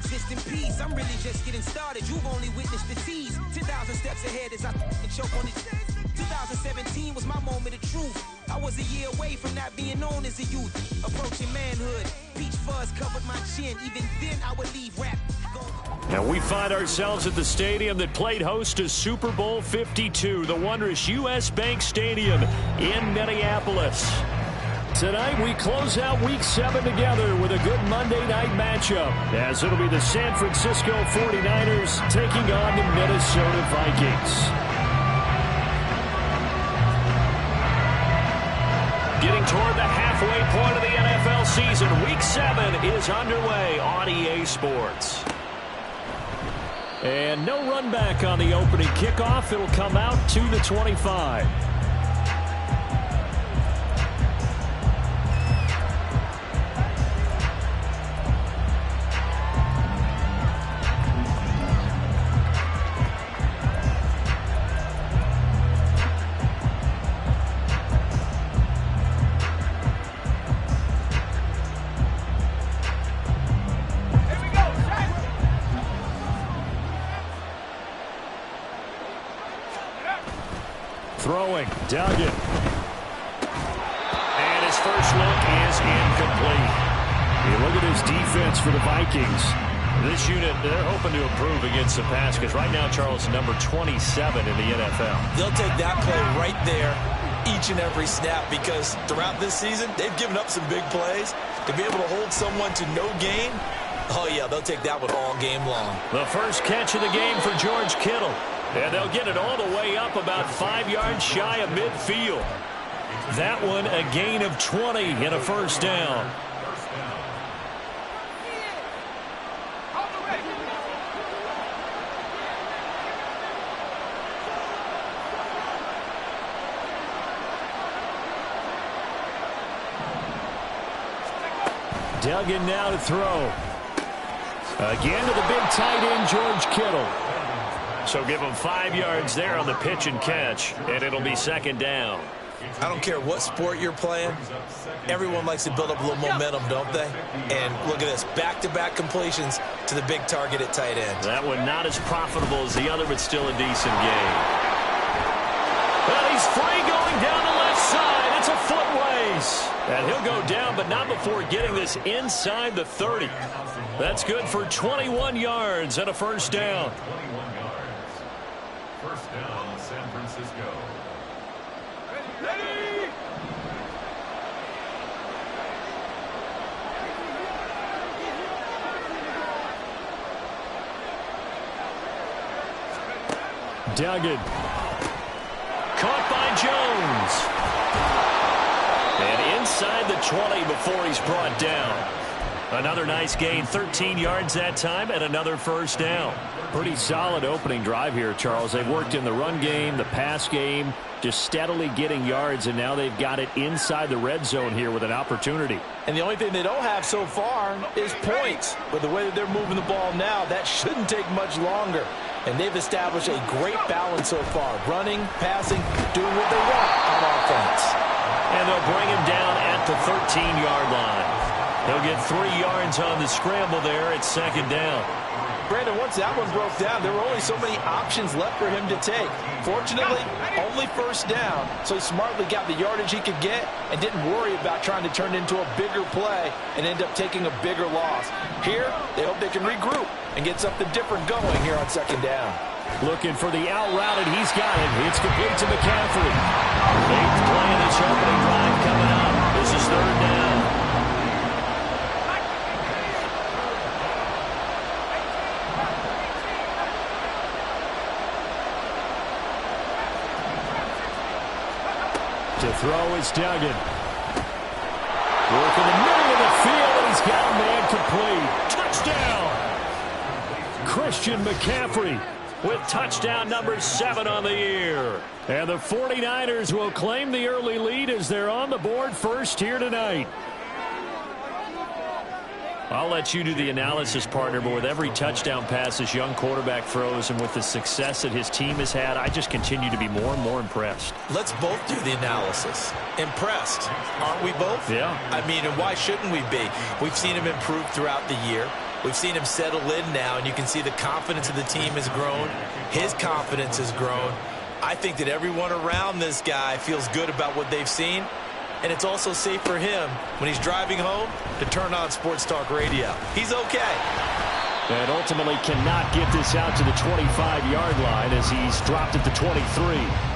exist in peace. I'm really just getting started. You've only witnessed the tease. 10,000 steps ahead as I choke on it. 2017 was my moment of truth. I was a year away from not being known as a youth. Approaching manhood. Peach fuzz covered my chin. Even then I would leave rap. And we find ourselves at the stadium that played host to Super Bowl 52, the wondrous U.S. Bank Stadium in Minneapolis. Tonight we close out Week 7 together with a good Monday night matchup, as it'll be the San Francisco 49ers taking on the Minnesota Vikings. Getting toward the halfway point of the NFL season, Week 7 is underway on EA Sports. And no run back on the opening kickoff. It'll come out to the 25. Throwing, Duggan. And his first look is incomplete. You look at his defense for the Vikings. This unit, they're hoping to improve against the pass because right now, Charles, number 27 in the NFL. They'll take that play right there each and every snap because throughout this season, they've given up some big plays. To be able to hold someone to no gain, oh, yeah, they'll take that one all game long. The first catch of the game for George Kittle. And they'll get it all the way up about 5 yards shy of midfield. That one a gain of 20 and a first down. Duggan now to throw. Again to the big tight end, George Kittle. So give him 5 yards there on the pitch and catch, and it'll be second down. I don't care what sport you're playing. Everyone likes to build up a little momentum, don't they? And look at this, back-to-back completions to the big target at tight end. That one not as profitable as the other, but still a decent gain. Well, he's free going down the left side. It's a foot race. And he'll go down, but not before getting this inside the 30. That's good for 21 yards and a first down. First down, San Francisco. Ready? Duggan. Caught by Jones. And inside the 20 before he's brought down. Another nice gain, 13 yards that time, and another first down. Pretty solid opening drive here, Charles. They've worked in the run game, the pass game, just steadily getting yards, and now they've got it inside the red zone here with an opportunity. And the only thing they don't have so far is points. But the way that they're moving the ball now, that shouldn't take much longer. And they've established a great balance so far. Running, passing, doing what they want on offense. And they'll bring him down at the 13-yard line. He'll get 3 yards on the scramble there at second down. Brandon, once that one broke down, there were only so many options left for him to take. Fortunately, only first down, so he smartly got the yardage he could get and didn't worry about trying to turn it into a bigger play and end up taking a bigger loss. Here, they hope they can regroup and get something different going here on second down. Looking for the out route, and he's got it. It's complete to McCaffrey. 8th play of this opening drive coming up. This is third down. To throw is Duggan. Work in the middle of the field, and he's got a man complete. Touchdown! Christian McCaffrey with touchdown number 7 on the year. And the 49ers will claim the early lead as they're on the board first here tonight. I'll let you do the analysis, partner, but with every touchdown pass this young quarterback throws and with the success that his team has had, I just continue to be more and more impressed. Let's both do the analysis. Impressed, aren't we both? Yeah. I mean, and why shouldn't we be? We've seen him improve throughout the year. We've seen him settle in now, and you can see the confidence of the team has grown. His confidence has grown. I think that everyone around this guy feels good about what they've seen, and it's also safe for him when he's driving home to turn on Sports Talk Radio. He's okay. And ultimately cannot get this out to the 25-yard line as he's dropped at the 23.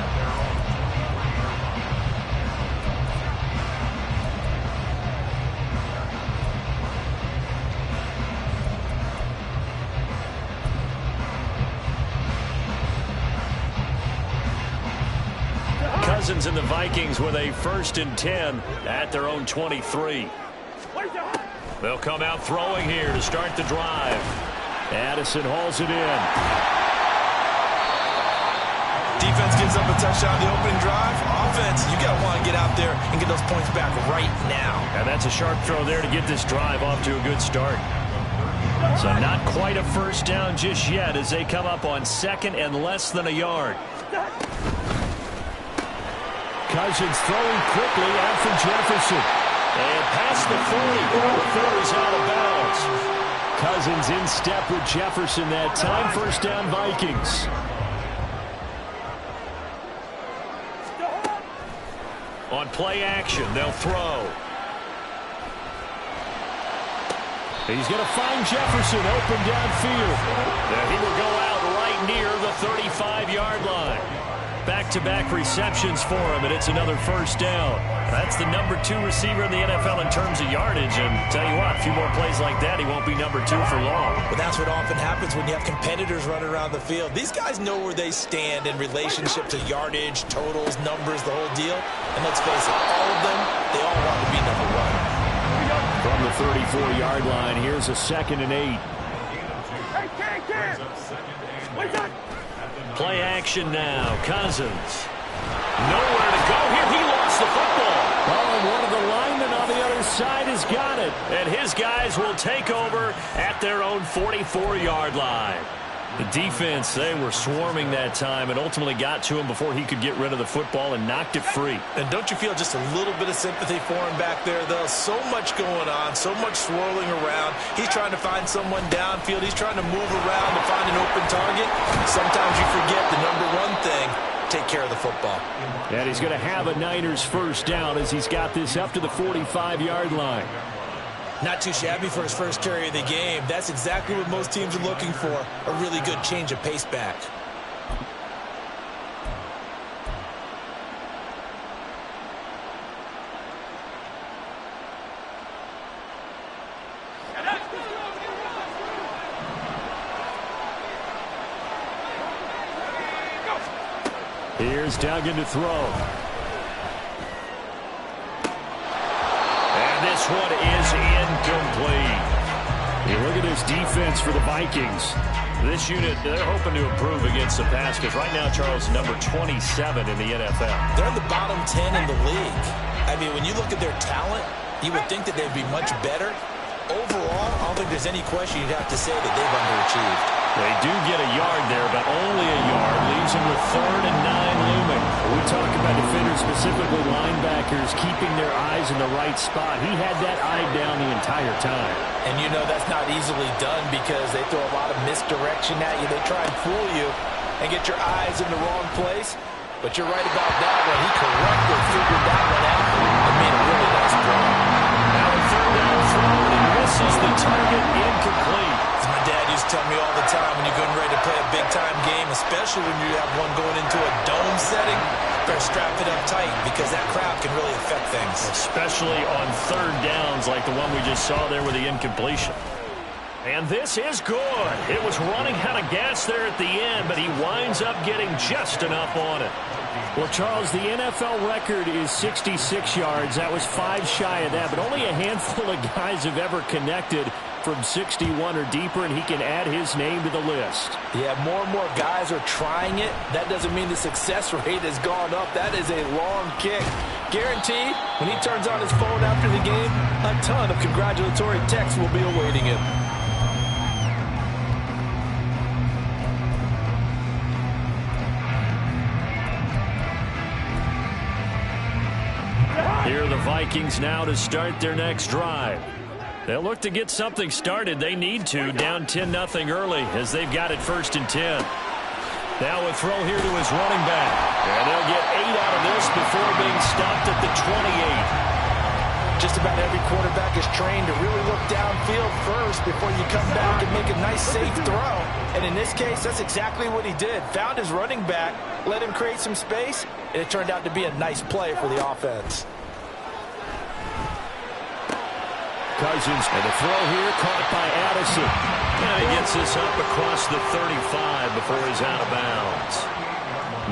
Cousins and the Vikings with a 1st and 10 at their own 23. They'll come out throwing here to start the drive. Addison hauls it in. Defense gives up a touchdown the opening drive. Offense, you got to want to get out there and get those points back right now. And that's a sharp throw there to get this drive off to a good start. So not quite a first down just yet as they come up on 2nd and less than a yard. Cousins throwing quickly out for Jefferson. And past the 40. The is out of bounds. Cousins in step with Jefferson that time. 1st down Vikings. On play action, they'll throw. He's going to find Jefferson open downfield. And he will go out right near the 35-yard line. Back-to-back receptions for him, and it's another 1st down. That's the number 2 receiver in the NFL in terms of yardage, and tell you what, a few more plays like that, he won't be number 2 for long. But that's what often happens when you have competitors running around the field. These guys know where they stand in relationship to yardage, totals, numbers, the whole deal. And let's face it, all of them, they all want to be number 1. From the 34-yard line, here's a 2nd and 8. Play action now. Cousins. Nowhere to go here. He lost the football. Oh, and one of the linemen on the other side has got it. And his guys will take over at their own 44-yard line. The defense, they were swarming that time and ultimately got to him before he could get rid of the football and knocked it free. And don't you feel just a little bit of sympathy for him back there, though? So much going on, so much swirling around. He's trying to find someone downfield. He's trying to move around to find an open target. Sometimes you forget the number 1 thing, take care of the football. And he's going to have a Niners 1st down as he's got this up to the 45-yard line. Not too shabby for his first carry of the game. That's exactly what most teams are looking for, a really good change of pace back. Here's Duggan to throw. This one is incomplete. You look at this defense for the Vikings. This unit, they're hoping to improve against the pass because right now, Charles, number 27 in the NFL. They're in the bottom 10 in the league. I mean, when you look at their talent, you would think that they'd be much better. Overall, I don't think there's any question you'd have to say that they've underachieved. They do get a yard there, but only a yard. Leaves them with 3rd and 9 looming. We talk about defenders, specifically linebackers, keeping their eyes in the right spot. He had that eye down the entire time. And you know that's not easily done because they throw a lot of misdirection at you. They try and fool you and get your eyes in the wrong place. But you're right about that one. He correctly figured that one out and made a really nice play. Now a 3rd down throw, and he misses the target, incomplete. As my dad used to tell me all the time, when you're getting ready to play a big-time game, especially when you have one going into a dome setting, better strap it up tight because that crowd can really affect things. Especially on 3rd downs like the one we just saw there with the incompletion. And this is good. It was running out of gas there at the end, but he winds up getting just enough on it. Well, Charles, the NFL record is 66 yards. That was 5 shy of that, but only a handful of guys have ever connected from 61 or deeper, and he can add his name to the list. Yeah, more and more guys are trying it. That doesn't mean the success rate has gone up. That is a long kick. Guaranteed, when he turns on his phone after the game, a ton of congratulatory texts will be awaiting him. Here are the Vikings now to start their next drive. They'll look to get something started. They need to, down 10-0 early as they've got it 1st and 10. Now a throw here to his running back. And they'll get 8 out of this before being stopped at the 28. Just about every quarterback is trained to really look downfield first before you come back and make a nice, safe throw. And in this case, that's exactly what he did. Found his running back, let him create some space, and it turned out to be a nice play for the offense. Cousins, and the throw here caught by Addison. And he gets this up across the 35 before he's out of bounds.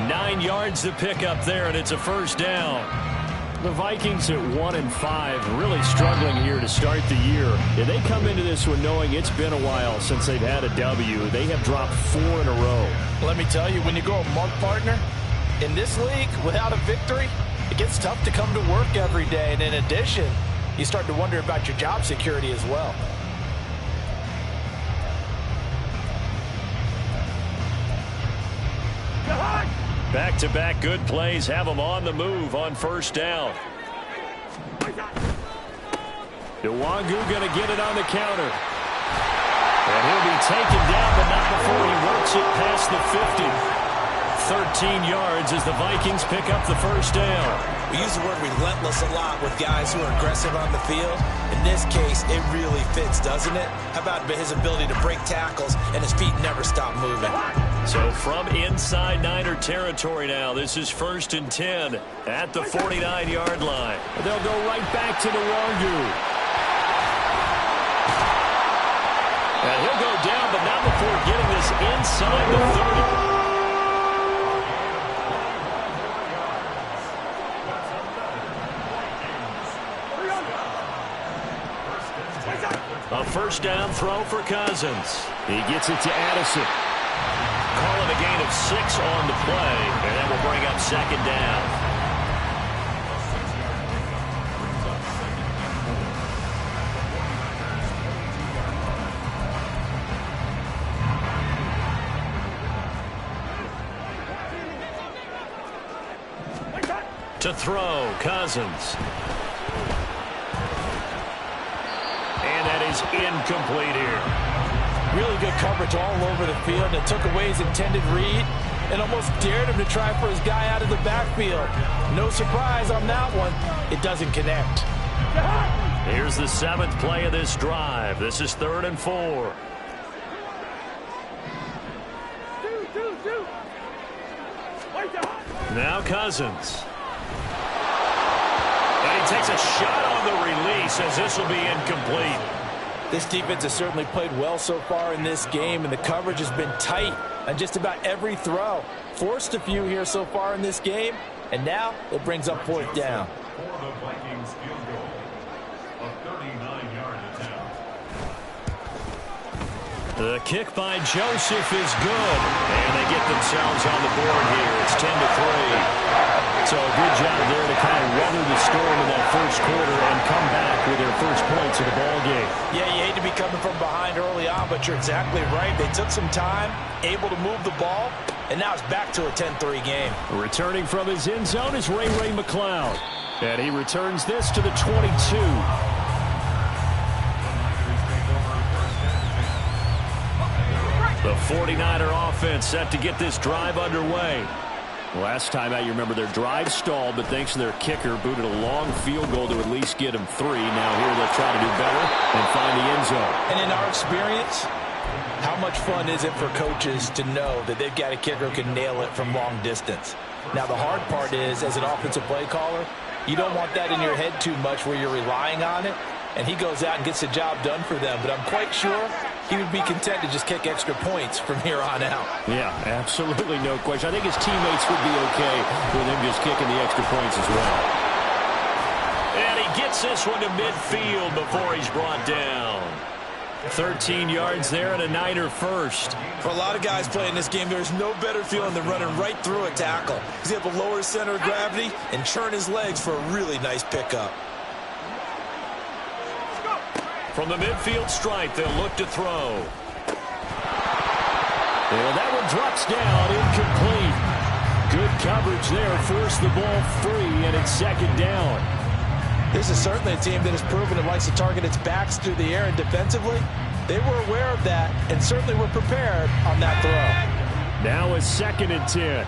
9 yards to pick up there, and it's a 1st down. The Vikings at 1-5, really struggling here to start the year. Yeah, they come into this one knowing it's been a while since they've had a W. They have dropped 4 in a row. Let me tell you, when you go a month partner, in this league, without a victory, it gets tough to come to work every day. And in addition, you start to wonder about your job security as well. Back-to-back good plays have them on the move on 1st down. Nwangu going to get it on the counter. And he'll be taken down, but not before he works it past the 50. 13 yards as the Vikings pick up the 1st down. We use the word relentless a lot with guys who are aggressive on the field. In this case, it really fits, doesn't it? How about his ability to break tackles and his feet never stop moving? So from inside Niner territory now, this is 1st and 10 at the 49-yard line. They'll go right back to Nwangu. And he'll go down, but not before getting this inside the 30. A 1st down throw for Cousins. He gets it to Addison. Call it a gain of 6 on the play, and that will bring up 2nd down. To throw, Cousins. And that is incomplete here. Really good coverage all over the field, and it took away his intended read and almost dared him to try for his guy out of the backfield. No surprise on that one. It doesn't connect. Here's the 7th play of this drive. This is 3rd and 4. Now Cousins. And he takes a shot on the release as this will be incomplete. This defense has certainly played well so far in this game, and the coverage has been tight on just about every throw. Forced a few here so far in this game, and now it brings up 4th down. For the Vikings field goal, a 39-yard attempt. The kick by Joseph is good, and they get themselves on the board here. It's 10-3. So a good job there to kind of weather the storm in that 1st quarter and come back with their 1st points of the ball game. Yeah, you hate to be coming from behind early on, but you're exactly right. They took some time, able to move the ball, and now it's back to a 10-3 game. Returning from his end zone is Ray McCloud. And he returns this to the 22. The 49er offense set to get this drive underway. Last time out, you remember their drive stalled, but thanks to their kicker, booted a long field goal to at least get them 3. Now here they'll try to do better and find the end zone. And in our experience, how much fun is it for coaches to know that they've got a kicker who can nail it from long distance? Now the hard part is, as an offensive play caller, you don't want that in your head too much where you're relying on it, and he goes out and gets the job done for them. But I'm quite sure he would be content to just kick extra points from here on out. Yeah, absolutely no question. I think his teammates would be okay with him just kicking the extra points as well. And he gets this one to midfield before he's brought down. 13 yards there and a Niner 1st. For a lot of guys playing this game, there's no better feeling than running right through a tackle. He's able to lower his center of gravity and churn his legs for a really nice pickup. From the midfield stripe, they'll look to throw. And that one drops down, incomplete. Good coverage there, forced the ball free, and it's 2nd down. This is certainly a team that has proven it likes to target its backs through the air, and defensively, they were aware of that and certainly were prepared on that throw. Now a 2nd and 10.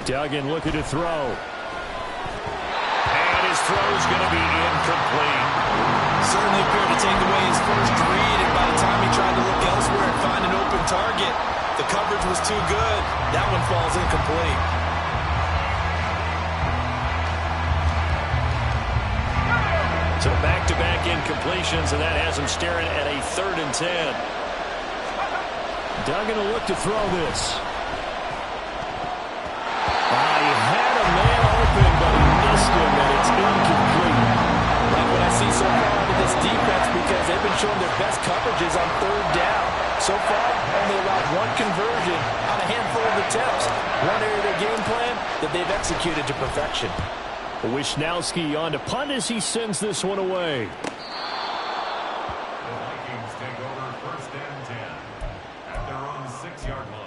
Duggan looking to throw. And his throw is going to be incomplete. Certainly appeared to take away his first read, and by the time he tried to look elsewhere and find an open target, the coverage was too good. That one falls incomplete. So back-to-back incompletions, and that has him staring at a 3rd and 10. Duggan will look to throw this. He had a man open, but he missed him, and it's incomplete. Like what I see so far out of this defense, because they've been showing their best coverages on 3rd down. So far, only allowed 1 conversion on a handful of attempts. One area of their game plan that they've executed to perfection. Wisnowski on to punt as he sends this one away. The Vikings take over 1st and 10 at their own 6-yard line.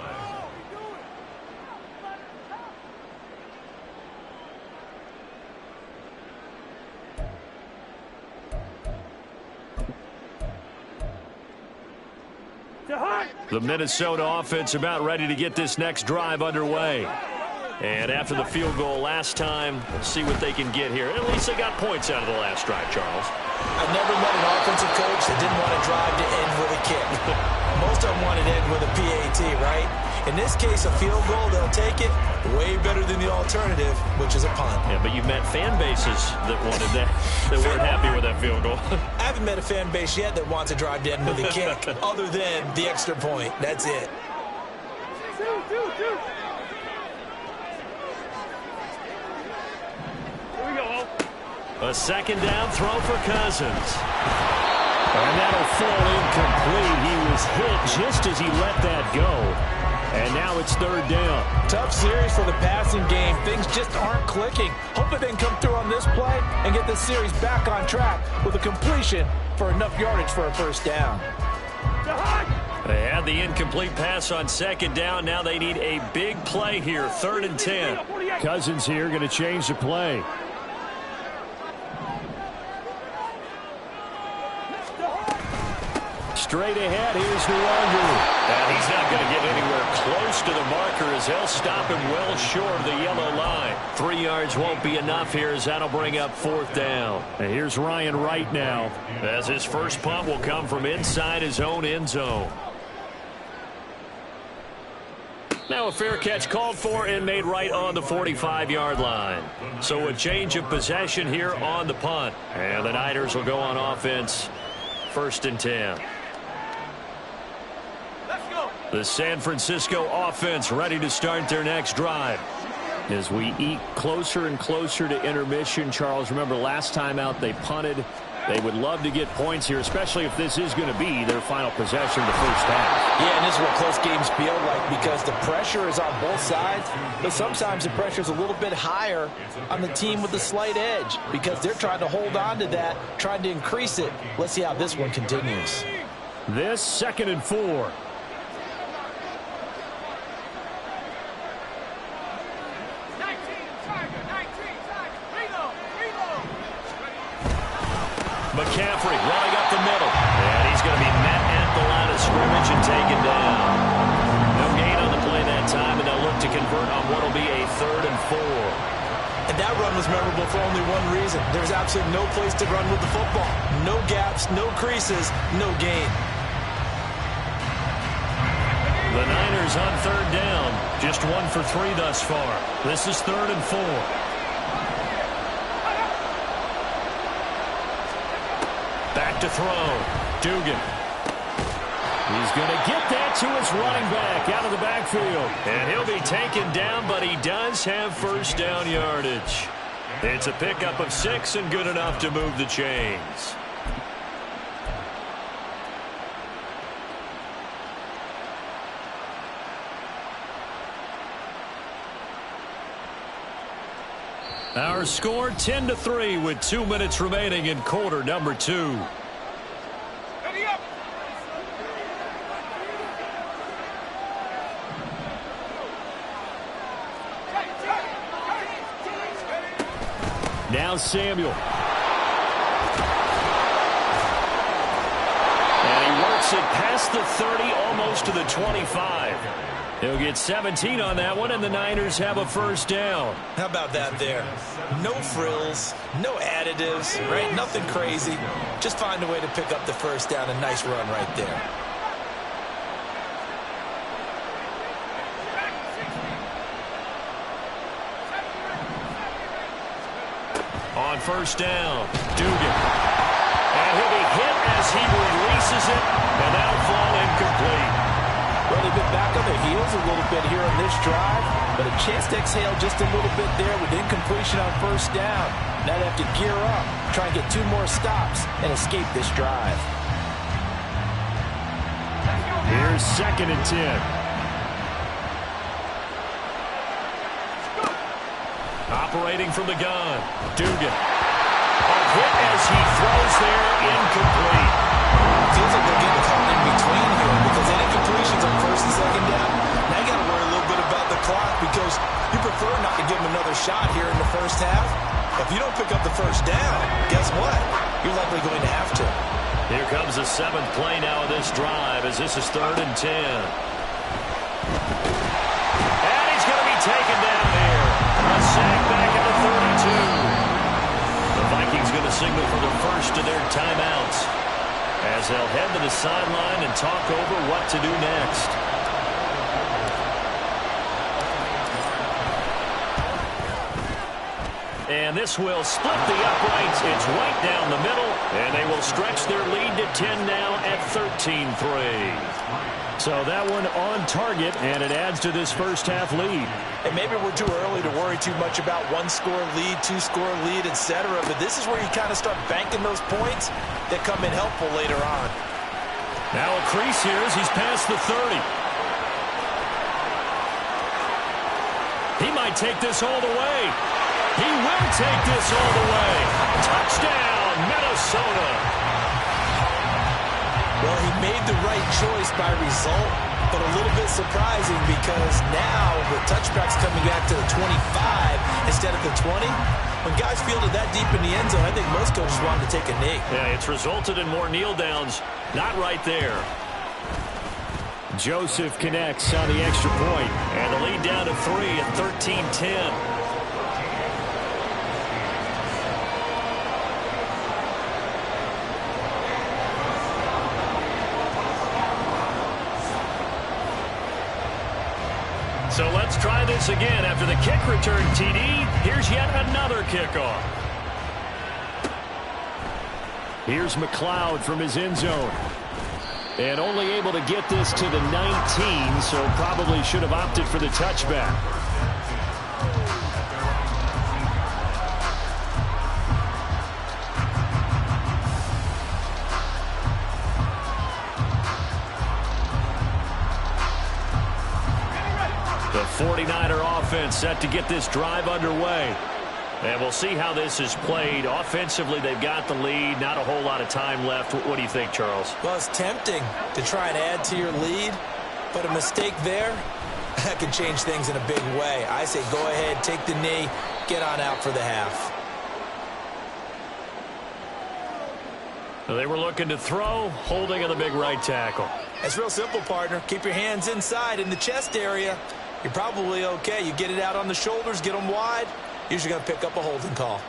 The Minnesota offense about ready to get this next drive underway. And after the field goal last time, we'll see what they can get here. At least they got points out of the last drive, Charles. I've never met an offensive coach that didn't want to drive to end with a kick. Most of them wanted to end with a PAT, right? In this case, a field goal, they'll take it. Way better than the alternative, which is a punt. Yeah, but you've met fan bases that wanted that, that weren't happy with that field goal. I haven't met a fan base yet that wants to drive to end with a kick, other than the extra point. That's it. A 2nd down throw for Cousins. And that'll fall incomplete. He was hit just as he let that go. And now it's 3rd down. Tough series for the passing game. Things just aren't clicking. Hopefully they can come through on this play and get this series back on track with a completion for enough yardage for a 1st down. They had the incomplete pass on 2nd down. Now they need a big play here. 3rd and 10. Cousins here going to change the play. Straight ahead, here's Nwangu. And he's not going to get anywhere close to the marker as they'll stop him well short of the yellow line. 3 yards won't be enough here as that'll bring up 4th down. And here's Ryan Wright now, as his first punt will come from inside his own end zone. Now a fair catch called for and made right on the 45-yard line. So a change of possession here on the punt. And the Niners will go on offense, 1st and 10. The San Francisco offense ready to start their next drive. As we eat closer and closer to intermission, Charles, remember last time out they punted. They would love to get points here, especially if this is going to be their final possession of the 1st half. Yeah, and this is what close games feel like because the pressure is on both sides, but sometimes the pressure is a little bit higher on the team with the slight edge because they're trying to hold on to that, trying to increase it. Let's see how this one continues. This 2nd and 4. McCaffrey running up the middle. And he's going to be met at the line of scrimmage and taken down. No gain on the play that time, and they'll look to convert on what will be a 3rd and 4. And that run was memorable for only one reason. There's absolutely no place to run with the football. No gaps, no creases, no gain. The Niners on 3rd down. Just 1 for 3 thus far. This is 3rd and 4. Back to throw. Dugan. He's going to get that to his running back out of the backfield. And he'll be taken down, but he does have 1st down yardage. It's a pickup of 6 and good enough to move the chains. Our score 10-3 with 2 minutes remaining in quarter number 2. Now Samuel. And he works it past the 30, almost to the 25. He'll get 17 on that one, and the Niners have a first down. How about that there? No frills, no additives, right? Nothing crazy. Just find a way to pick up the first down. A nice run right there. On first down, Dugan. And he'll be hit as he releases it, and that'll fall incomplete. Well, they've been back on their heels a little bit here on this drive, but a chance to exhale just a little bit there with incompletion on first down. Now they have to gear up, try and get 2 more stops, and escape this drive. Here's 2nd and 10. Operating from the gun, Dugan. A hit as he throws there, incomplete. Feels like they're getting caught in between here because any completions on first and second down. Now you got to worry a little bit about the clock because you prefer not to give them another shot here in the first half. If you don't pick up the first down, guess what? You're likely going to have to. Here comes the 7th play now of this drive as this is 3rd and 10. And he's going to be taken down here. A sack back at the 32. The Vikings going to signal for the first of their timeouts, as they'll head to the sideline and talk over what to do next. And this will split the uprights. It's right down the middle, and they will stretch their lead to 10 now at 13-3. So that one on target, and it adds to this first half lead. And maybe we're too early to worry too much about 1-score lead, 2-score lead, etc. But this is where you kind of start banking those points that come in helpful later on. Now a crease here as he's past the 30. He might take this all the way. He will take this all the way. Touchdown, Minnesota. Well, he made the right choice by result, but a little bit surprising because now the touchback's coming back to the 25 instead of the 20. When guys fielded that deep in the end zone, I think most coaches wanted to take a knee. Yeah, it's resulted in more kneel downs. Not right there. Joseph connects on the extra point, and the lead down to 3 at 13-10. So let's try this again. After the kick return TD, here's yet another kickoff. Here's McLeod from his end zone. And only able to get this to the 19, so probably should have opted for the touchback. The 49er offense set to get this drive underway. And we'll see how this is played. Offensively, they've got the lead. Not a whole lot of time left. What do you think, Charles? Well, it's tempting to try and add to your lead, but a mistake there, that could change things in a big way. I say go ahead, take the knee, get on out for the half. They were looking to throw, holding on the big right tackle. It's real simple, partner. Keep your hands inside in the chest area. You're probably okay. You get it out on the shoulders, get them wide. Usually going to pick up a holding call.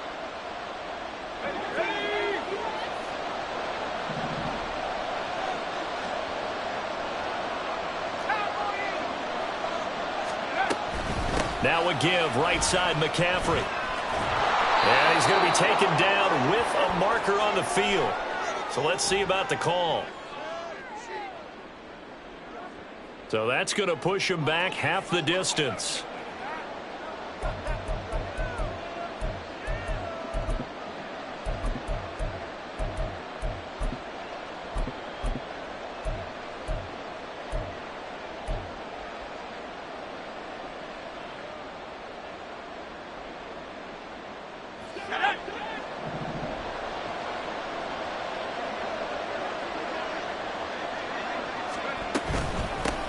Now a give, right side McCaffrey. And he's going to be taken down with a marker on the field. So let's see about the call. So that's going to push him back half the distance.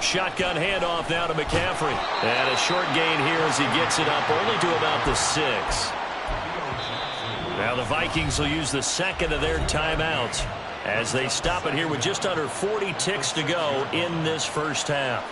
Shotgun handoff now to McCaffrey. And a short gain here as he gets it up only to about the 6. Now the Vikings will use the second of their timeouts as they stop it here with just under 40 ticks to go in this first half.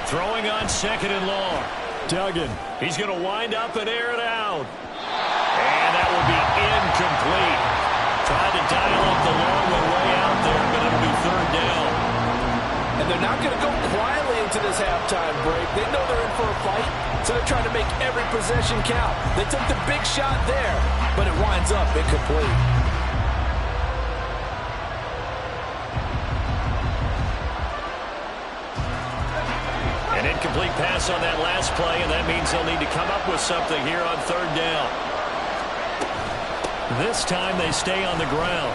Throwing on second and long. Duggan. He's going to wind up and air it out. And that will be incomplete. Tried to dial up the long way out there, but it'll be third down. And they're not going to go quietly into this halftime break. They know they're in for a fight, so they're trying to make every possession count. They took the big shot there, but it winds up incomplete. An incomplete pass on that last play, and that means they'll need to come up with something here on third down. This time they stay on the ground.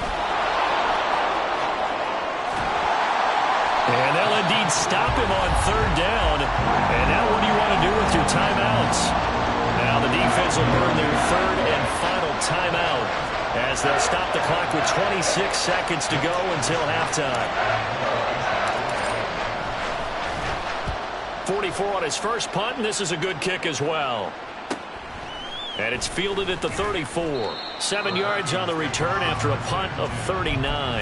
And they'll indeed stop him on third down. And now what do you want to do with your timeouts? Now the defense will burn their third and final timeout as they'll stop the clock with 26 seconds to go until halftime. 44 on his first punt, and this is a good kick as well. And it's fielded at the 34. 7 yards on the return after a punt of 39.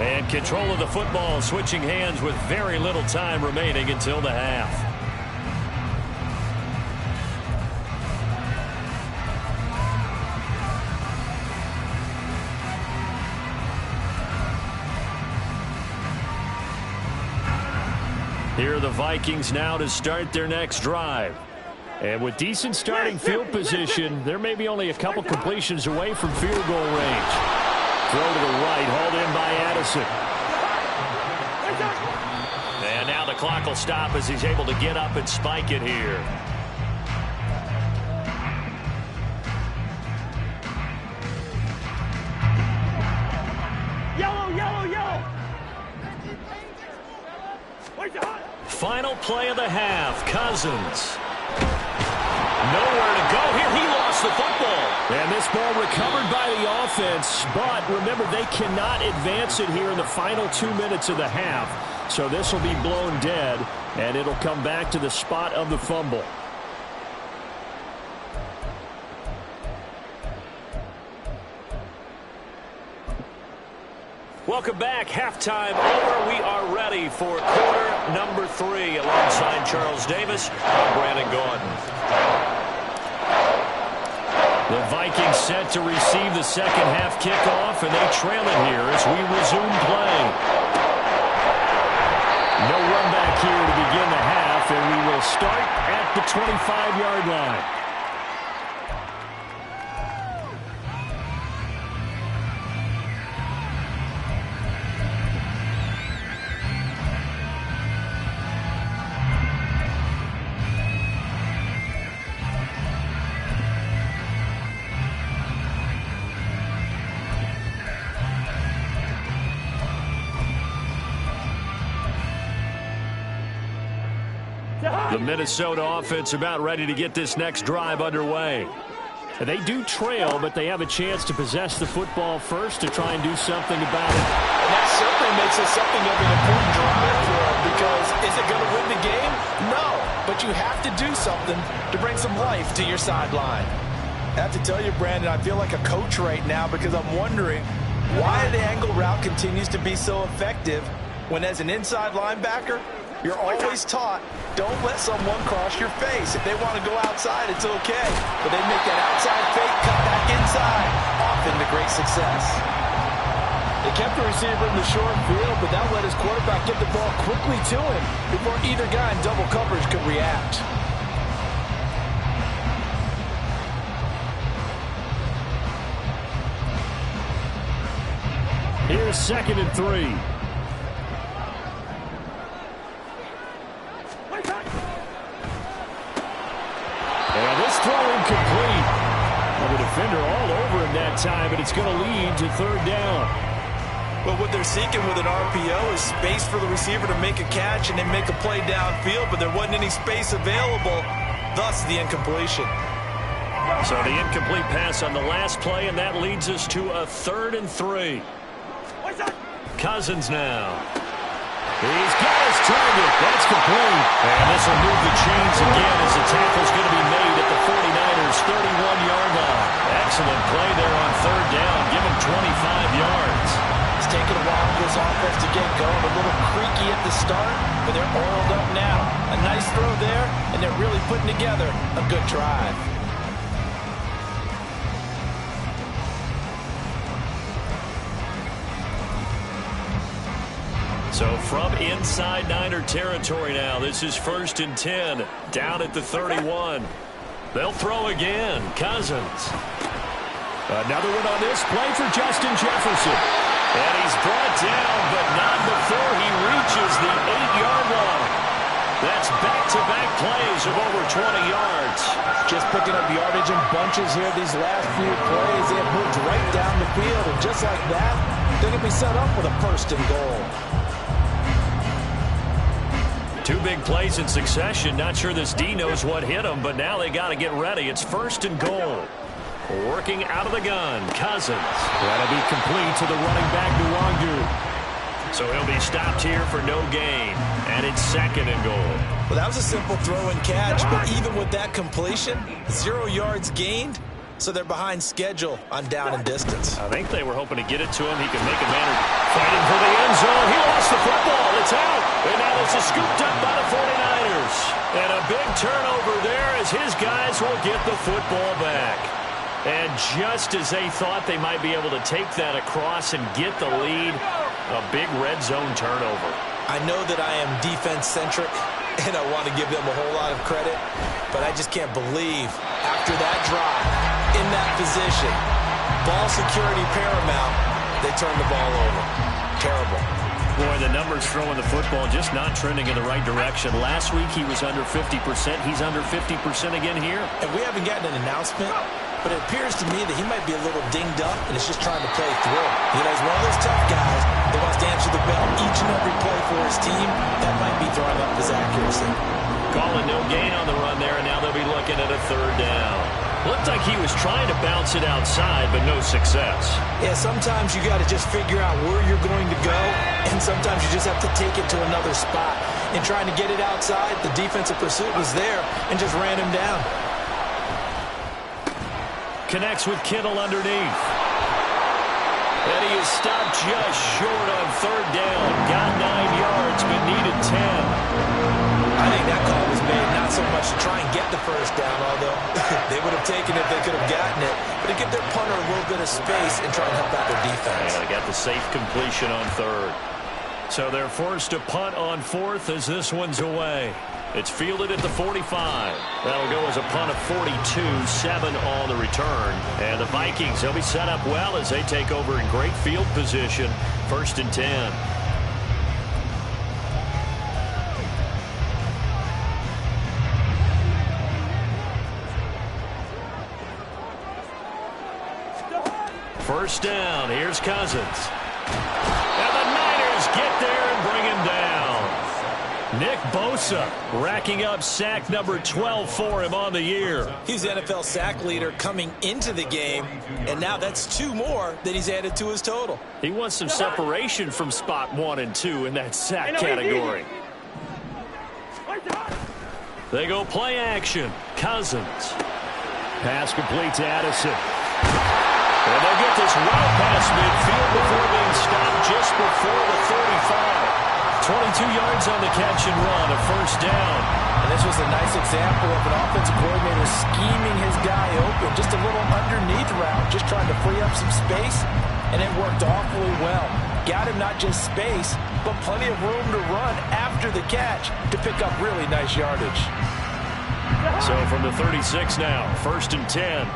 And control of the football switching hands with very little time remaining until the half. Here are the Vikings now to start their next drive. And with decent starting field position, there may be only a couple completions away from field goal range. Throw to the right, hauled in by Addison. And now the clock will stop as he's able to get up and spike it here. Yellow, yellow, yellow. Final play of the half, Cousins. Nowhere to go here. He lost the football. And this ball recovered by the offense, but remember, they cannot advance it here in the final 2 minutes of the half. So this will be blown dead, and it'll come back to the spot of the fumble. Welcome back. Halftime over. We are ready for quarter number 3 alongside Charles Davis and Brandon Gaudin. The Vikings set to receive the second half kickoff, and they trail it here as we resume play. No run back here to begin the half, and we will start at the 25-yard line. The Minnesota offense about ready to get this next drive underway. They do trail, but they have a chance to possess the football first to try and do something about it. And that certainly makes it something of an important drive for them, because is it going to win the game? No, but you have to do something to bring some life to your sideline. I have to tell you, Brandon, I feel like a coach right now because I'm wondering why the angle route continues to be so effective when, as an inside linebacker, you're always taught, don't let someone cross your face. If they want to go outside, it's okay. But they make that outside fake, cut back inside, often to great success. They kept the receiver in the short field, but that let his quarterback get the ball quickly to him before either guy in double coverage could react. Here's 2nd and 3. And this throw incomplete. Well, the defender all over him that time, but it's going to lead to third down. Well, what they're seeking with an RPO is space for the receiver to make a catch and then make a play downfield, but there wasn't any space available. thus the incompletion. So the incomplete pass on the last play, and that leads us to a 3rd and 3. Cousins now. He's got his target. That's complete. And this will move the chains again as the tackle's going to be made at the 49ers' 31-yard line. Excellent play there on 3rd down. Give him 25 yards. It's taken a while for this offense to get going. A little creaky at the start, but they're oiled up now. A nice throw there, and they're really putting together a good drive. So from inside Niner territory now, this is 1st and 10, down at the 31. They'll throw again. Cousins. Another one on this play for Justin Jefferson. And he's brought down, but not before he reaches the 8-yard line. That's back-to-back plays of over 20 yards. Just picking up yardage in bunches here these last few plays. They have moved right down the field, and just like that, they're going to be set up with a 1st and goal. 2 big plays in succession. Not sure this D knows what hit him, but now they got to get ready. It's 1st and goal. Working out of the gun, Cousins. That'll be complete to the running back, Nwangu. So he'll be stopped here for no gain, and it's 2nd and goal. Well, that was a simple throw and catch, but even with that completion, 0 yards gained, so they're behind schedule on down and distance. I think they were hoping to get it to him. He can make a man fighting for the end zone. He lost the football. It's out. And now this is scooped up by the 49ers. And a big turnover there as his guys will get the football back. And just as they thought they might be able to take that across and get the lead, a big red zone turnover. I know that I am defense-centric, and I want to give them a whole lot of credit, but I just can't believe after that drive, in that position, ball security paramount, they turned the ball over. Terrible. Boy, the numbers throwing the football just not trending in the right direction. Last week he was under 50%. He's under 50% again here. And we haven't gotten an announcement, but it appears to me that he might be a little dinged up and is just trying to play through. You know, he's one of those tough guys that wants to answer the bell each and every play for his team. That might be throwing up his accuracy. Calling no gain on the run there, and now they'll be looking at a 3rd down. Looked like he was trying to bounce it outside, but no success. Yeah, sometimes you got to just figure out where you're going to go, and sometimes you just have to take it to another spot. In trying to get it outside, the defensive pursuit was there and just ran him down. Connects with Kittle underneath. And he is stopped just short on 3rd down. Got 9 yards, but needed 10. I think that call was made not so much to try and get the 1st down, although they would have taken it if they could have gotten it, but to give their punter a little bit of space and try and help out their defense. Yeah, they got the safe completion on 3rd. So they're forced to punt on 4th as this one's away. It's fielded at the 45. That'll go as a punt of 42, 7 on the return. And the Vikings, they'll be set up well as they take over in great field position. 1st and 10. First down, here's Cousins. And the Niners get there and bring him down. Nick Bosa racking up sack number 12 for him on the year. He's the NFL sack leader coming into the game, and now that's 2 more that he's added to his total. He wants some separation from spot 1 and 2 in that sack category. They go play action. Cousins. Pass complete to Addison. And they'll get this well past midfield before being stopped just before the 35. 22 yards on the catch and run, a 1st down. And this was a nice example of an offensive coordinator scheming his guy open. Just a little underneath route, just trying to free up some space, and it worked awfully well. Got him not just space, but plenty of room to run after the catch to pick up really nice yardage. So from the 36 now, 1st and 10.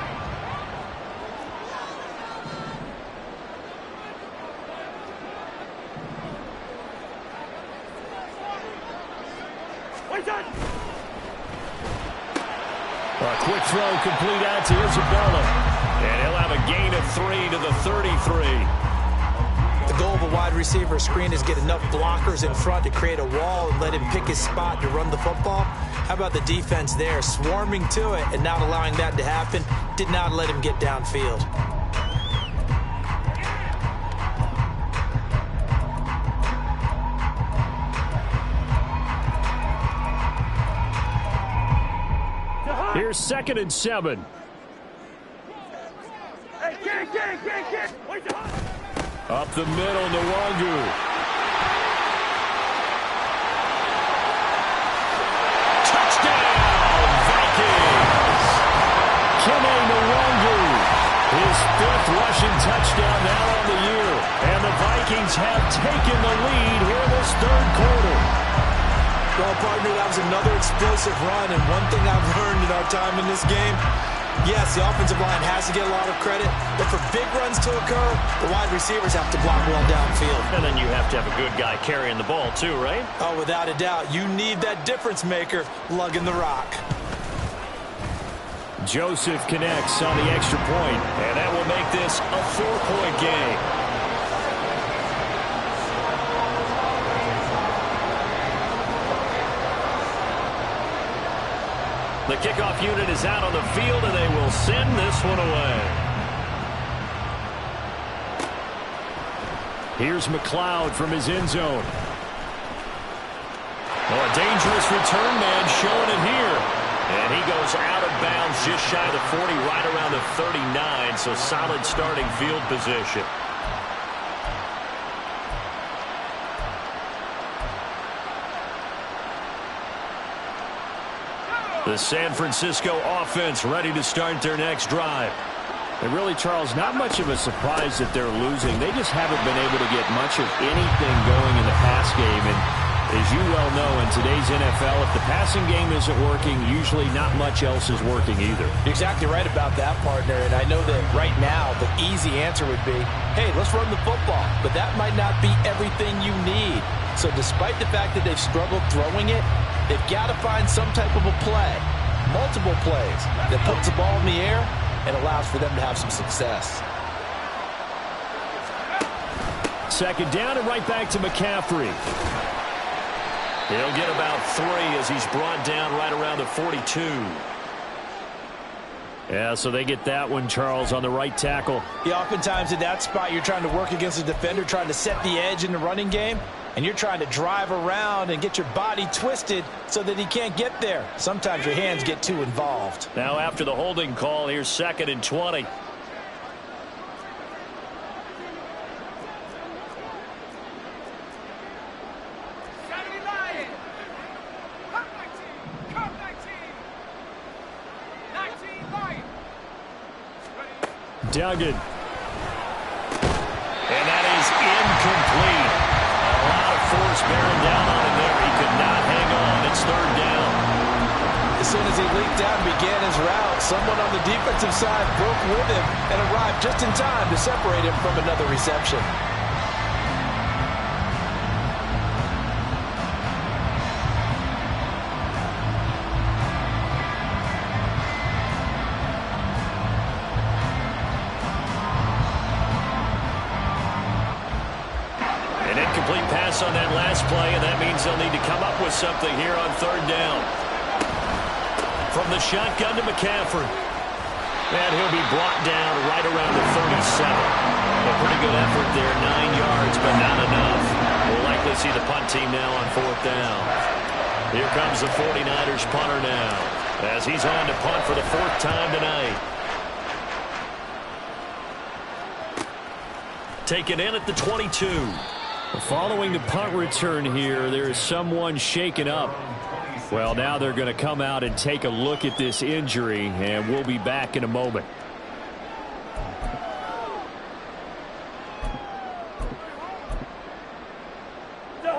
A quick throw complete out to Isabella. And he'll have a gain of 3 to the 33. The goal of a wide receiver screen is get enough blockers in front to create a wall and let him pick his spot to run the football. How about the defense there, swarming to it and not allowing that to happen? Did not let him get downfield. Here's 2nd and 7. Up the middle, Nwangu. Touchdown, Vikings! Kene Nwangu, his 5th rushing touchdown now on the year. And the Vikings have taken the lead here in this 3rd quarter. Well, partner, that was another explosive run, and one thing I've learned in our time in this game, yes, the offensive line has to get a lot of credit, but for big runs to occur, the wide receivers have to block well downfield. And then you have to have a good guy carrying the ball too, right? Oh, without a doubt. You need that difference maker lugging the rock. Joseph connects on the extra point, and that will make this a 4-point game. The kickoff unit is out on the field, and they will send this one away. Here's McLeod from his end zone. Oh, a dangerous return man showing it here. And he goes out of bounds just shy of the 40, right around the 39, so solid starting field position. The San Francisco offense ready to start their next drive. And really, Charles, not much of a surprise that they're losing. They just haven't been able to get much of anything going in the pass game. And as you well know, in today's NFL, if the passing game isn't working, usually not much else is working either. You're exactly right about that, partner. And I know that right now the easy answer would be, hey, let's run the football. But that might not be everything you need. So despite the fact that they've struggled throwing it, they've got to find some type of a play, multiple plays, that puts the ball in the air and allows for them to have some success. 2nd down and right back to McCaffrey. He'll get about 3 as he's brought down right around the 42. Yeah, so they get that one, Charles, on the right tackle. Yeah, oftentimes in that spot, you're trying to work against a defender, trying to set the edge in the running game, and you're trying to drive around and get your body twisted so that he can't get there. Sometimes your hands get too involved. Now after the holding call, here's 2nd and 20. Duggan. And that is incomplete. A lot of force bearing down on him there. He could not hang on. It's 3rd down. As soon as he leaped out and began his route, someone on the defensive side broke with him and arrived just in time to separate him from another reception. On that last play, and that means they'll need to come up with something here on 3rd down. From the shotgun to McCaffrey. And he'll be brought down right around the 37. A pretty good effort there, 9 yards, but not enough. We'll likely see the punt team now on 4th down. Here comes the 49ers punter now, as he's on to punt for the 4th time tonight. Taken in at the 22. Following the punt return here, there is someone shaken up. Well, now they're going to come out and take a look at this injury, and we'll be back in a moment.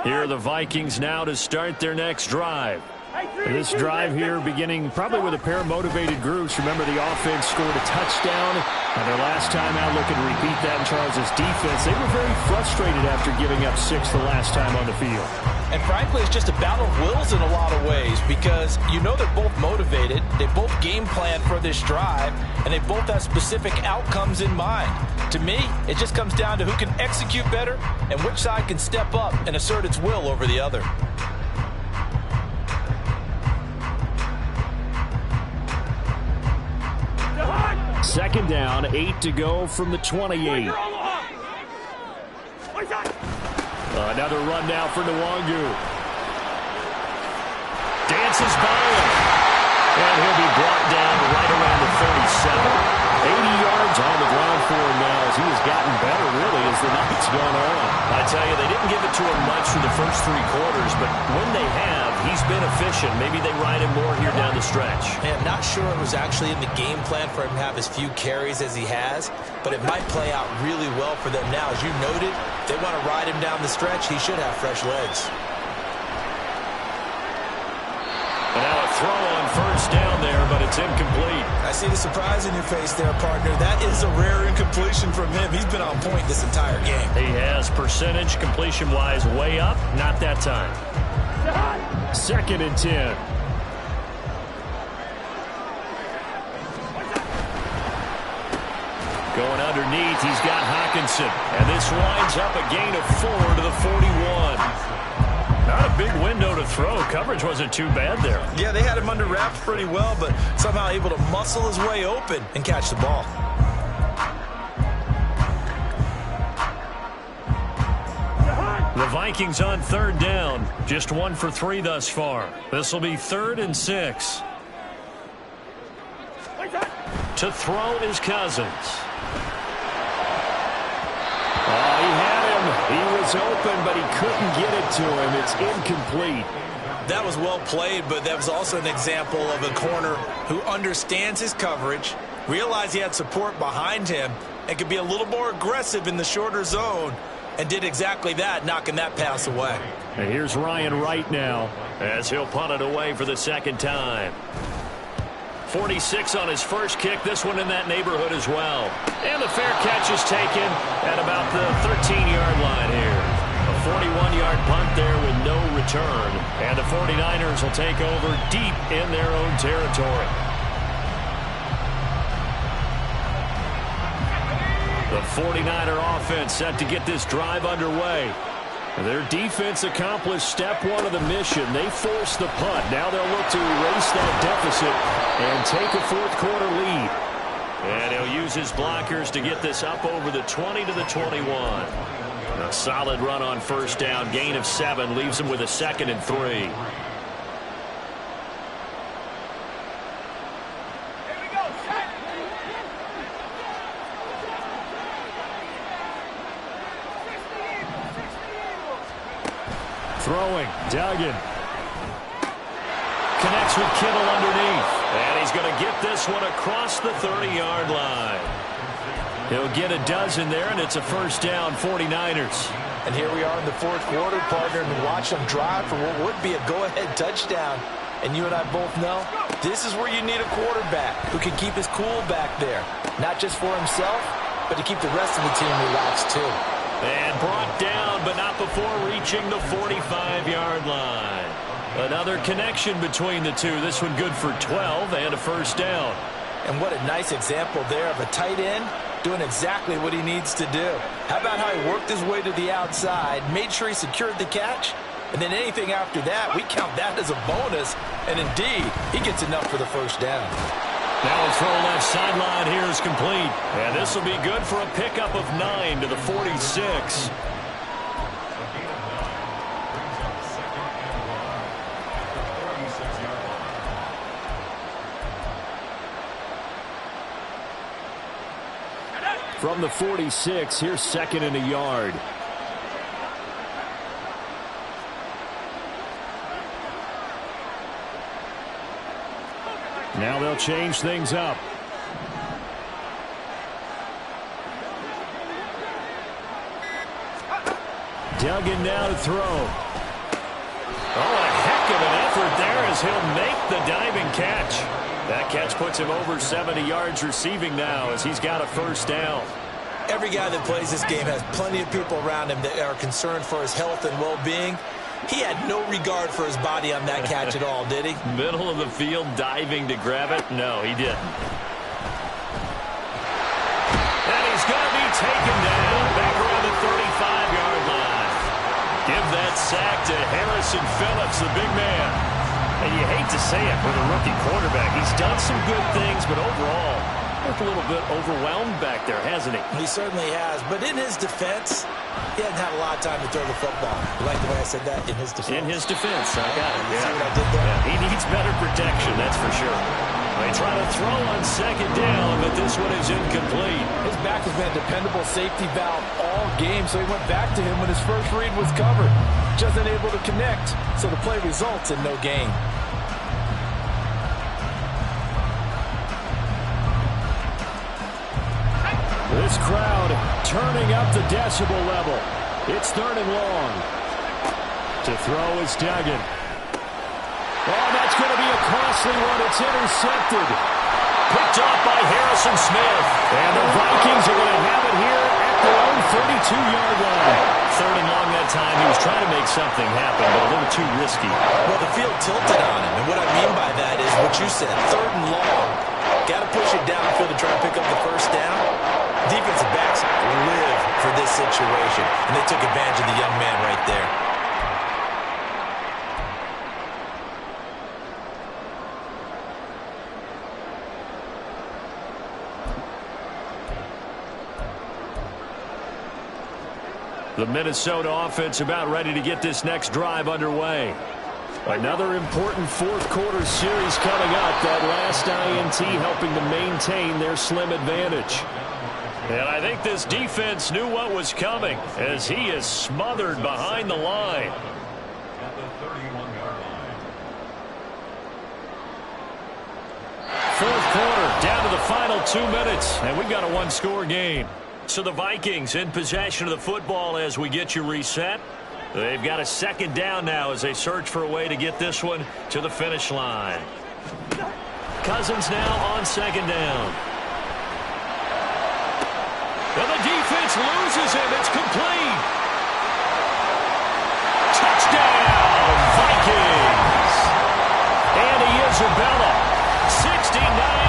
Here are the Vikings now to start their next drive. This drive here beginning probably with a pair of motivated groups. Remember, the offense scored a touchdown, and their last time out looking to repeat that in Charles's defense. They were very frustrated after giving up 6 the last time on the field. And frankly, it's just a battle of wills in a lot of ways because you know they're both motivated, they both game plan for this drive, and they both have specific outcomes in mind. To me, it just comes down to who can execute better and which side can step up and assert its will over the other. Second down, 8 to go from the 28. Another run now for Nwangu. Dances by him. And he'll be brought down right around the 37. 80 yards on the ground for him now as he has gotten better, really, as the night's gone on. I tell you, they didn't give it to him much for the first 3 quarters, but when they have, he's been efficient. Maybe they ride him more here down the stretch. And not sure it was actually in the game plan for him to have as few carries as he has, but it might play out really well for them now. As you noted, they want to ride him down the stretch. He should have fresh legs. And now a throw on first down there, but it's incomplete. I see the surprise in your face there, partner. That is a rare incompletion from him. He's been on point this entire game. He has percentage completion-wise way up. Not that time. Second and 10. Going underneath, he's got Hockenson. And this winds up a gain of 4 to the 41. Not a big window to throw. Coverage wasn't too bad there. Yeah, they had him under wraps pretty well, but somehow able to muscle his way open and catch the ball. The Vikings on third down. Just 1 for 3 thus far. This will be 3rd and 6. To throw is Cousins. Oh, he had him. He was open, but he couldn't get it to him. It's incomplete. That was well played, but that was also an example of a corner who understands his coverage, realized he had support behind him, and could be a little more aggressive in the shorter zone, and did exactly that, knocking that pass away. And here's Ryan Wright now, as he'll punt it away for the second time. 46 on his first kick, this one in that neighborhood as well. And the fair catch is taken at about the 13-yard line here. A 41-yard punt there with no return. And the 49ers will take over deep in their own territory. The 49er offense set to get this drive underway. Their defense accomplished step 1 of the mission. They forced the punt. Now they'll look to erase that deficit and take a fourth-quarter lead. And he'll use his blockers to get this up over the 20 to the 21. A solid run on first down. Gain of 7 leaves him with a 2nd and 3. Throwing, Duggan. Connects with Kittle underneath. And he's going to get this one across the 30-yard line. He'll get a dozen there, and it's a first down, 49ers. And here we are in the fourth quarter, partner, and watch them drive for what would be a go-ahead touchdown. And you and I both know this is where you need a quarterback who can keep his cool back there. Not just for himself, but to keep the rest of the team relaxed, too. And brought down, but not before reaching the 45-yard line. Another connection between the two. This one good for 12 and a first down. And what a nice example there of a tight end doing exactly what he needs to do. How about how he worked his way to the outside, made sure he secured the catch, and then anything after that, we count that as a bonus. And indeed, he gets enough for the first down. Now a throw left sideline here is complete. And this will be good for a pickup of 9 to the 46. From the 46, here's 2nd and a yard. Now they'll change things up. Duggan now to throw. Oh, a heck of an effort there as he'll make the diving catch. That catch puts him over 70 yards receiving now as he's got a first down. Every guy that plays this game has plenty of people around him that are concerned for his health and well-being. He had no regard for his body on that catch at all, did he? Middle of the field diving to grab it? No, he didn't. And he's going to be taken down back around the 35-yard line. Give that sack to Harrison Phillips, the big man. And you hate to say it with a rookie quarterback. He's done some good things, but overall, Looked a little bit overwhelmed back there, hasn't he? He certainly has. But in his defense, he hasn't had a lot of time to throw the football. You like the way I said that? In his defense. In his defense. I got it. See what I did there? Yeah, he needs better protection, that's for sure. They try to throw on second down, but this one is incomplete. His back has been a dependable safety valve all game, so he went back to him when his first read was covered. Just unable to connect, so the play results in no gain. This crowd turning up the decibel level. It's 3rd and long. To throw is Duggan. Oh, that's going to be a costly one. It's intercepted. Picked off by Harrison Smith. And the Vikings are going to have it here at their own 32-yard line. 3rd and long that time. He was trying to make something happen, but a little too risky. Well, the field tilted on him, and what I mean by that is what you said, 3rd and long. Got to push it downfield to try to pick up the first down. Defensive backs live for this situation, and they took advantage of the young man right there. The Minnesota offense about ready to get this next drive underway. Another important fourth-quarter series coming up. That last INT helping to maintain their slim advantage. And I think this defense knew what was coming as he is smothered behind the line. At the 31-yard line. Fourth quarter, down to the final 2 minutes, and we've got a one-score game. So the Vikings in possession of the football as we get you reset. They've got a second down now as they search for a way to get this one to the finish line. Cousins now on second down. And the defense loses him. It's complete. Touchdown, Vikings. Andy Isabella, 69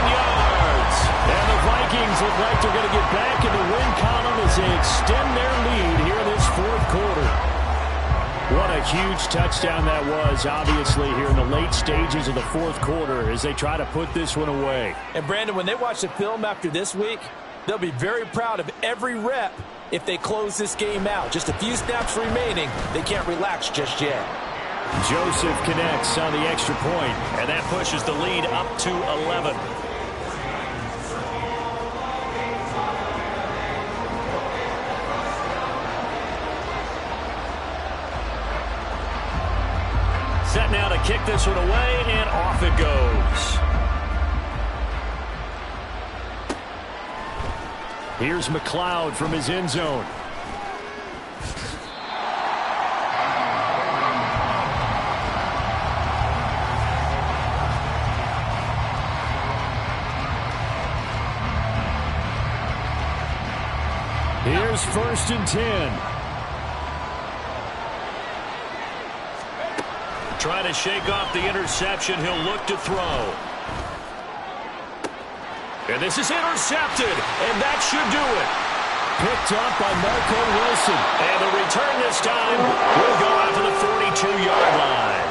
yards. And the Vikings look like they're going to get back in the win column as they extend their lead here in this fourth quarter. What a huge touchdown that was, obviously, here in the late stages of the fourth quarter as they try to put this one away. And, Brandon, when they watch the film after this week, they'll be very proud of every rep if they close this game out. Just a few snaps remaining. They can't relax just yet. Joseph connects on the extra point. And that pushes the lead up to 11. Set now to kick this one away, and off it goes. Here's McLeod from his end zone. Here's 1st and 10. Trying to shake off the interception. He'll look to throw. And this is intercepted, and that should do it. Picked up by Marco Wilson. And the return this time will go out to the 42-yard line.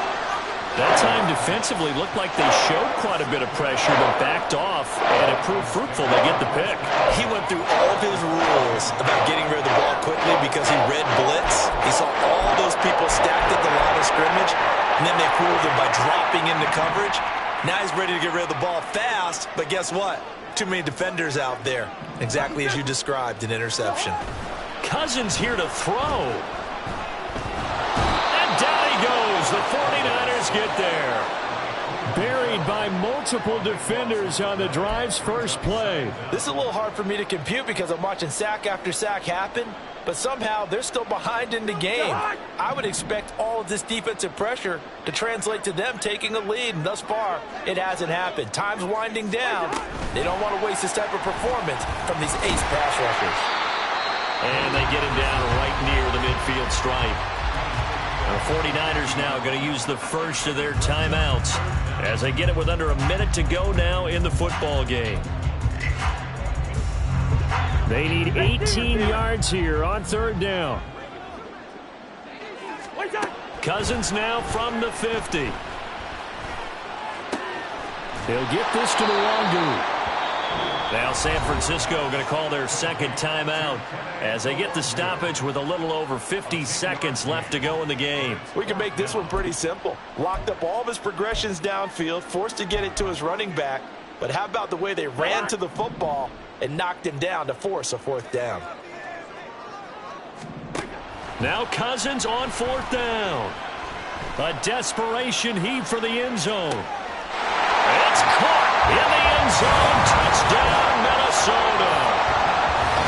That time defensively looked like they showed quite a bit of pressure, but backed off, and it proved fruitful. They get the pick. He went through all of his rules about getting rid of the ball quickly because he read blitz. He saw all those people stacked at the line of scrimmage, and then they fooled him by dropping into coverage. Now he's ready to get rid of the ball fast, but guess what? Too many defenders out there. Exactly as you described, an interception. Cousins here to throw. And down he goes. The 49ers get there. Buried by multiple defenders on the drive's first play. This is a little hard for me to compute because I'm watching sack after sack happen, but somehow they're still behind in the game. I would expect all of this defensive pressure to translate to them taking a lead, and thus far, it hasn't happened. Time's winding down. They don't want to waste this type of performance from these ace pass rushers. And they get him down right near the midfield stripe. The 49ers now going to use the first of their timeouts as they get it with under a minute to go now in the football game. They need 18 yards here on 3rd down. Cousins now from the 50. They'll get this to Nwangwu. Now San Francisco going to call their second timeout as they get the stoppage with a little over 50 seconds left to go in the game. We can make this one pretty simple. Locked up all of his progressions downfield, forced to get it to his running back. But how about the way they ran to the football and knocked him down to force a fourth down? Now Cousins on fourth down. A desperation heave for the end zone. It's caught in the end zone. Touchdown, Minnesota.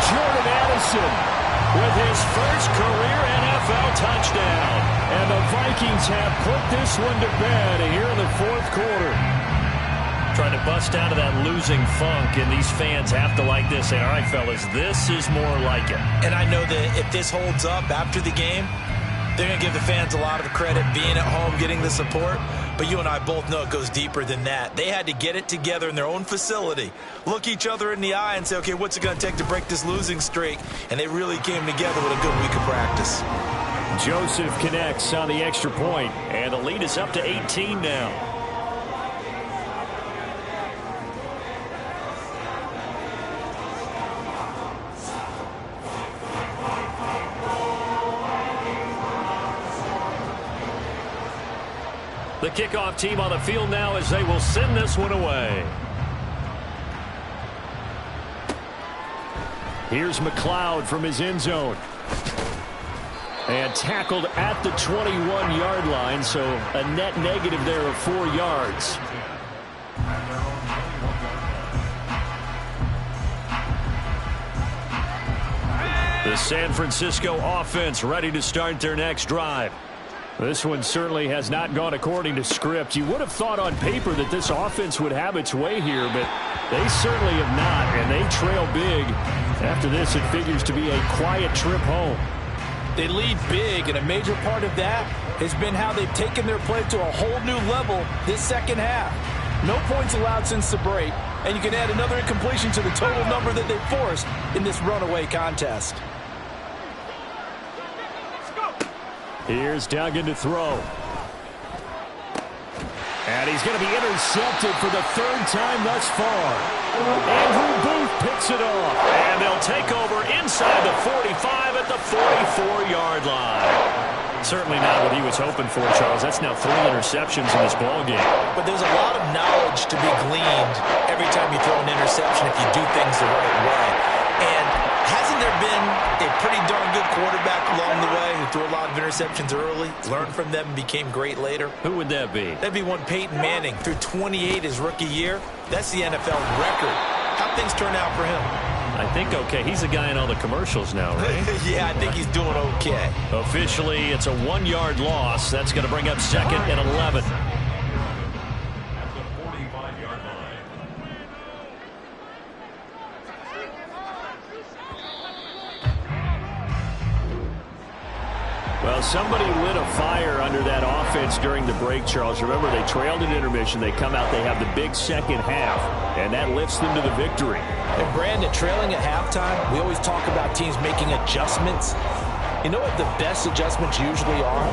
Jordan Addison with his first career NFL touchdown. And the Vikings have put this one to bed here in the fourth quarter. Trying to bust out of that losing funk, and these fans have to like this. Say, all right, fellas, this is more like it. And I know that if this holds up after the game, they're going to give the fans a lot of credit, being at home, getting the support. But you and I both know it goes deeper than that. They had to get it together in their own facility, look each other in the eye and say, okay, what's it going to take to break this losing streak? And they really came together with a good week of practice. Joseph connects on the extra point, and the lead is up to 18 now. The kickoff team on the field now as they will send this one away. Here's McLeod from his end zone. And tackled at the 21-yard line, so a net negative there of 4 yards. The San Francisco offense ready to start their next drive. This one certainly has not gone according to script. You would have thought on paper that this offense would have its way here, but they certainly have not, and they trail big. After this, it figures to be a quiet trip home. They lead big, and a major part of that has been how they've taken their play to a whole new level this second half. No points allowed since the break, and you can add another incompletion to the total number that they forced in this runaway contest. Here's Duggan to throw. And he's going to be intercepted for the third time thus far. Andrew Booth picks it off. And they'll take over inside the 45 at the 44-yard line. Certainly not what he was hoping for, Charles. That's now 3 interceptions in this ballgame. But there's a lot of knowledge to be gleaned every time you throw an interception if you do things the right way. And hasn't there been a pretty darn good quarterback along the way who threw a lot of interceptions early, learned from them, and became great later? Who would that be? That'd be one Peyton Manning. Threw 28 his rookie year. That's the NFL record. How'd things turn out for him? I think okay. He's the guy in all the commercials now, right? Yeah, I think he's doing okay. Officially, it's a 1-yard loss. That's going to bring up second and 11. Well, somebody lit a fire under that offense during the break, Charles. Remember, they trailed at intermission. They come out, they have the big second half, and that lifts them to the victory. And Brandon, trailing at halftime, we always talk about teams making adjustments. You know what the best adjustments usually are?